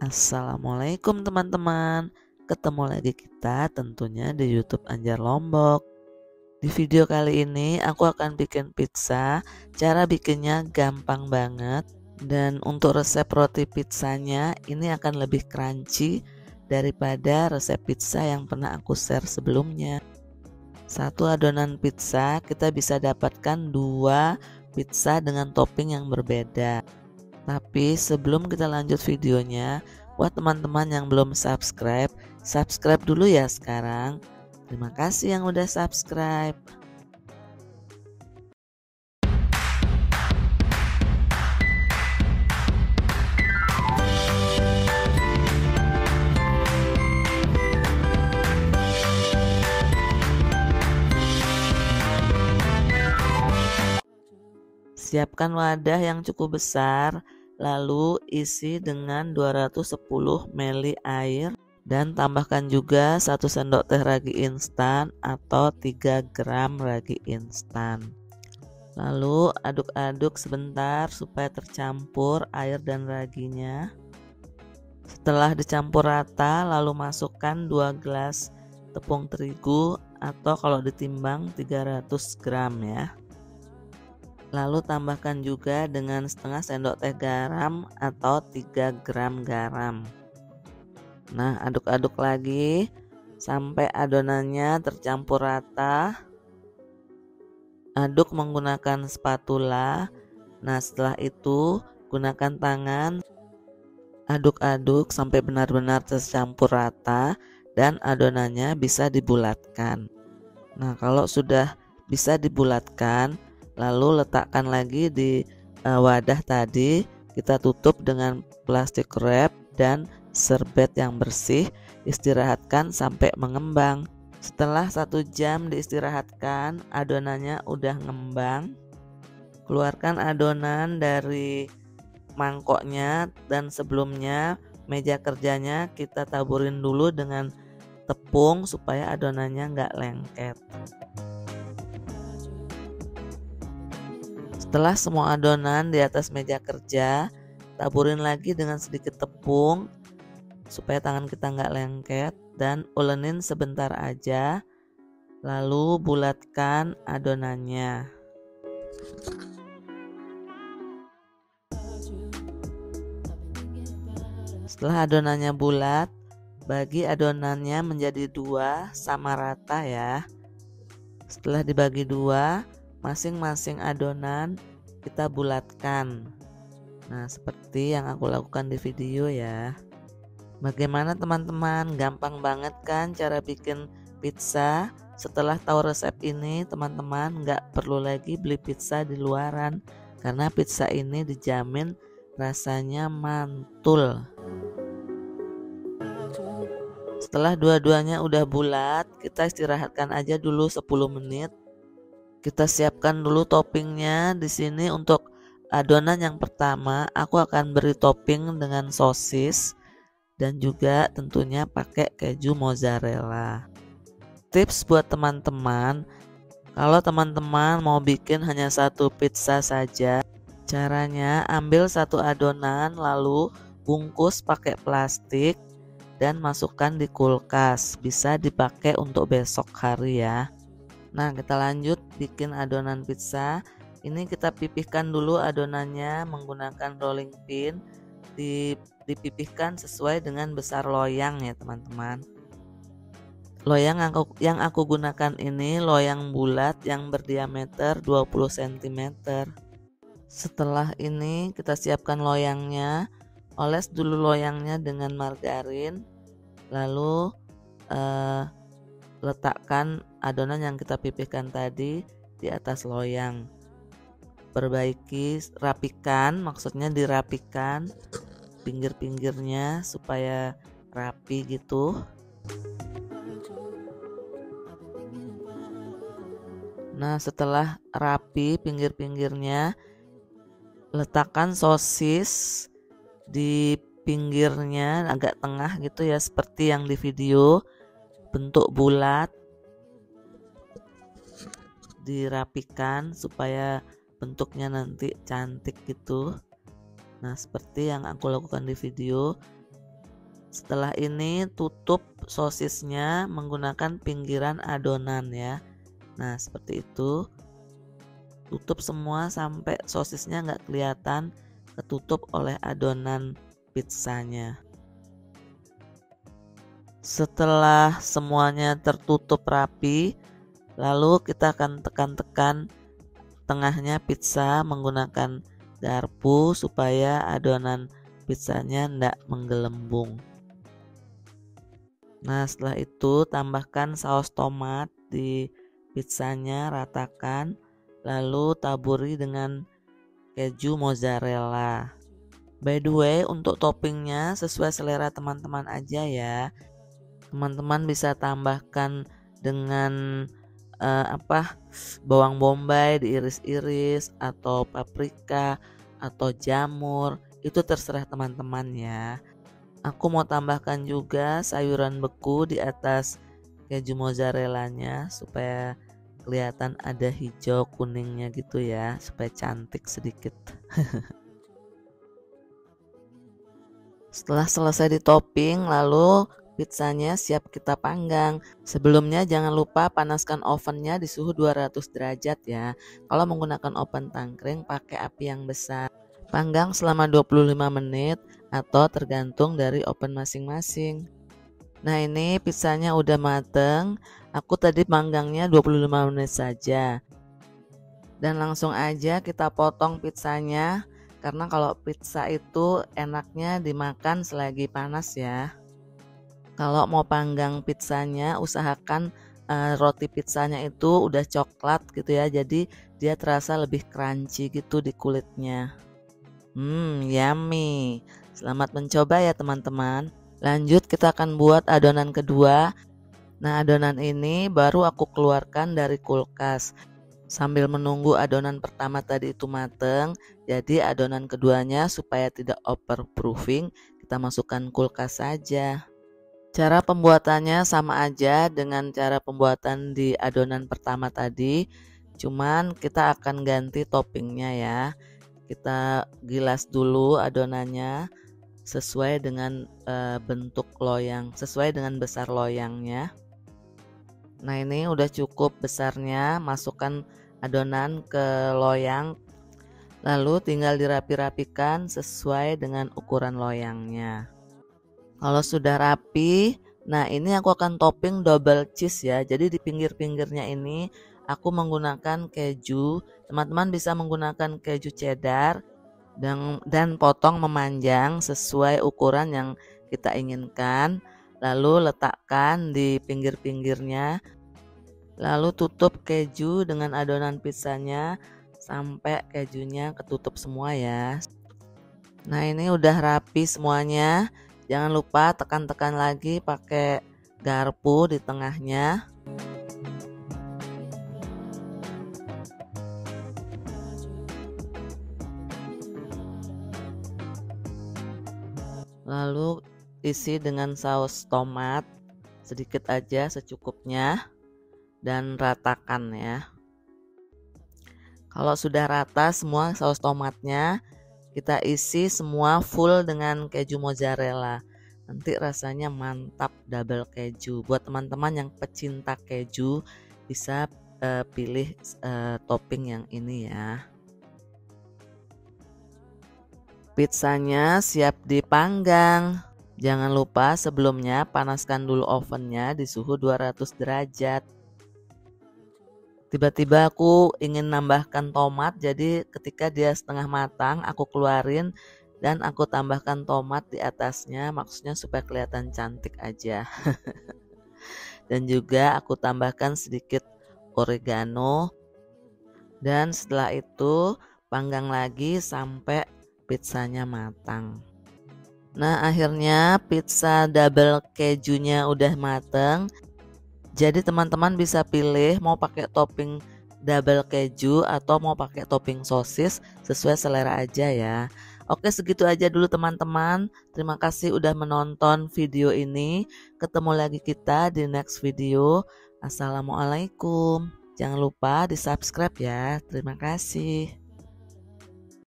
Assalamualaikum teman-teman, ketemu lagi kita tentunya di YouTube Anjar Lombok. Di video kali ini aku akan bikin pizza. Cara bikinnya gampang banget, dan untuk resep roti pizzanya ini akan lebih crunchy daripada resep pizza yang pernah aku share sebelumnya. Satu adonan pizza kita bisa dapatkan dua pizza dengan topping yang berbeda. Tapi sebelum kita lanjut videonya, buat teman-teman yang belum subscribe, subscribe dulu ya sekarang. Terima kasih yang udah subscribe. Siapkan wadah yang cukup besar, lalu isi dengan 210 ml air dan tambahkan juga 1 sendok teh ragi instan atau 3 gram ragi instan. Lalu aduk-aduk sebentar supaya tercampur air dan raginya. Setelah dicampur rata, lalu masukkan 2 gelas tepung terigu atau kalau ditimbang 300 gram ya. Lalu tambahkan juga dengan setengah sendok teh garam atau 3 gram garam. Nah, aduk-aduk lagi sampai adonannya tercampur rata. Aduk menggunakan spatula. Nah, setelah itu gunakan tangan. Aduk-aduk sampai benar-benar tercampur rata dan adonannya bisa dibulatkan. Nah, kalau sudah bisa dibulatkan, lalu letakkan lagi di wadah tadi, kita tutup dengan plastik wrap dan serbet yang bersih. Istirahatkan sampai mengembang. Setelah 1 jam diistirahatkan, adonannya udah ngembang. Keluarkan adonan dari mangkoknya, dan sebelumnya meja kerjanya kita taburin dulu dengan tepung supaya adonannya nggak lengket. Setelah semua adonan di atas meja kerja, taburin lagi dengan sedikit tepung supaya tangan kita nggak lengket dan ulenin sebentar aja, lalu bulatkan adonannya. Setelah adonannya bulat, bagi adonannya menjadi 2 sama rata ya. Setelah dibagi 2, masing-masing adonan kita bulatkan. Nah, seperti yang aku lakukan di video ya. Bagaimana teman-teman? Gampang banget kan cara bikin pizza? Setelah tahu resep ini, teman-teman nggak perlu lagi beli pizza di luaran, karena pizza ini dijamin rasanya mantul. Setelah dua-duanya udah bulat, kita istirahatkan aja dulu 10 menit. Kita siapkan dulu toppingnya. Di sini untuk adonan yang pertama, aku akan beri topping dengan sosis dan juga tentunya pakai keju mozzarella. Tips buat teman-teman, kalau teman-teman mau bikin hanya 1 pizza saja, caranya ambil 1 adonan lalu bungkus pakai plastik dan masukkan di kulkas. Bisa dipakai untuk besok hari ya. Nah, kita lanjut bikin adonan pizza. Ini kita pipihkan dulu adonannya menggunakan rolling pin. Dipipihkan sesuai dengan besar loyang ya teman-teman. Loyang yang aku gunakan ini loyang bulat yang berdiameter 20 cm. Setelah ini kita siapkan loyangnya. Oles dulu loyangnya dengan margarin. Lalu letakkan adonan yang kita pipihkan tadi di atas loyang. Perbaiki, rapikan, maksudnya dirapikan pinggir-pinggirnya supaya rapi gitu. Nah, setelah rapi pinggir-pinggirnya, letakkan sosis di pinggirnya agak tengah gitu ya, seperti yang di video. Bentuk bulat, dirapikan supaya bentuknya nanti cantik gitu. Nah, seperti yang aku lakukan di video. Setelah ini tutup sosisnya menggunakan pinggiran adonan ya. Nah seperti itu, tutup semua sampai sosisnya nggak kelihatan, ketutup oleh adonan pizzanya. Setelah semuanya tertutup rapi, lalu kita akan tekan-tekan tengahnya pizza menggunakan garpu supaya adonan pizzanya tidak menggelembung. Nah setelah itu tambahkan saus tomat di pizzanya, ratakan, lalu taburi dengan keju mozzarella. By the way, untuk toppingnya sesuai selera teman-teman aja ya. Teman-teman bisa tambahkan dengan bawang bombay diiris-iris, atau paprika, atau jamur, itu terserah teman-teman ya. Aku mau tambahkan juga sayuran beku di atas keju mozzarellanya supaya kelihatan ada hijau kuningnya gitu ya, supaya cantik sedikit. Setelah selesai ditopping, lalu pizzanya siap kita panggang. Sebelumnya jangan lupa panaskan ovennya di suhu 200 derajat ya. Kalau menggunakan oven tangkring pakai api yang besar. Panggang selama 25 menit atau tergantung dari oven masing-masing. Nah ini pizzanya udah mateng. Aku tadi panggangnya 25 menit saja. Dan langsung aja kita potong pizzanya, karena kalau pizza itu enaknya dimakan selagi panas ya. Kalau mau panggang pizzanya usahakan roti pizzanya itu udah coklat gitu ya, jadi dia terasa lebih crunchy gitu di kulitnya. Yummy. Selamat mencoba ya teman-teman. Lanjut kita akan buat adonan kedua. Nah adonan ini baru aku keluarkan dari kulkas. Sambil menunggu adonan pertama tadi itu mateng, jadi adonan keduanya supaya tidak overproofing, kita masukkan kulkas saja. Cara pembuatannya sama aja dengan cara pembuatan di adonan pertama tadi, cuman kita akan ganti toppingnya ya. Kita gilas dulu adonannya sesuai dengan bentuk loyang, sesuai dengan besar loyangnya. Nah ini udah cukup besarnya, masukkan adonan ke loyang, lalu tinggal dirapi-rapikan sesuai dengan ukuran loyangnya. Kalau sudah rapi, nah ini aku akan topping double cheese ya. Jadi di pinggir-pinggirnya ini aku menggunakan keju. Teman-teman bisa menggunakan keju cheddar dan potong memanjang sesuai ukuran yang kita inginkan. Lalu letakkan di pinggir-pinggirnya. Lalu tutup keju dengan adonan pizzanya sampai kejunya ketutup semua ya. Nah ini udah rapi semuanya. Jangan lupa tekan-tekan lagi pakai garpu di tengahnya. Lalu isi dengan saus tomat sedikit aja secukupnya dan ratakan ya. Kalau sudah rata semua saus tomatnya, kita isi semua full dengan keju mozzarella. Nanti rasanya mantap double keju. Buat teman-teman yang pecinta keju bisa pilih topping yang ini ya. Pizzanya siap dipanggang. Jangan lupa sebelumnya panaskan dulu ovennya di suhu 200 derajat. Tiba-tiba aku ingin nambahkan tomat, jadi ketika dia setengah matang aku keluarin dan aku tambahkan tomat di atasnya, maksudnya supaya kelihatan cantik aja. Dan juga aku tambahkan sedikit oregano, dan setelah itu panggang lagi sampai pizzanya matang. Nah akhirnya pizza double kejunya udah mateng. Jadi teman-teman bisa pilih mau pakai topping double keju atau mau pakai topping sosis, sesuai selera aja ya. Oke segitu aja dulu teman-teman. Terima kasih udah menonton video ini. Ketemu lagi kita di next video. Assalamualaikum. Jangan lupa di subscribe ya. Terima kasih.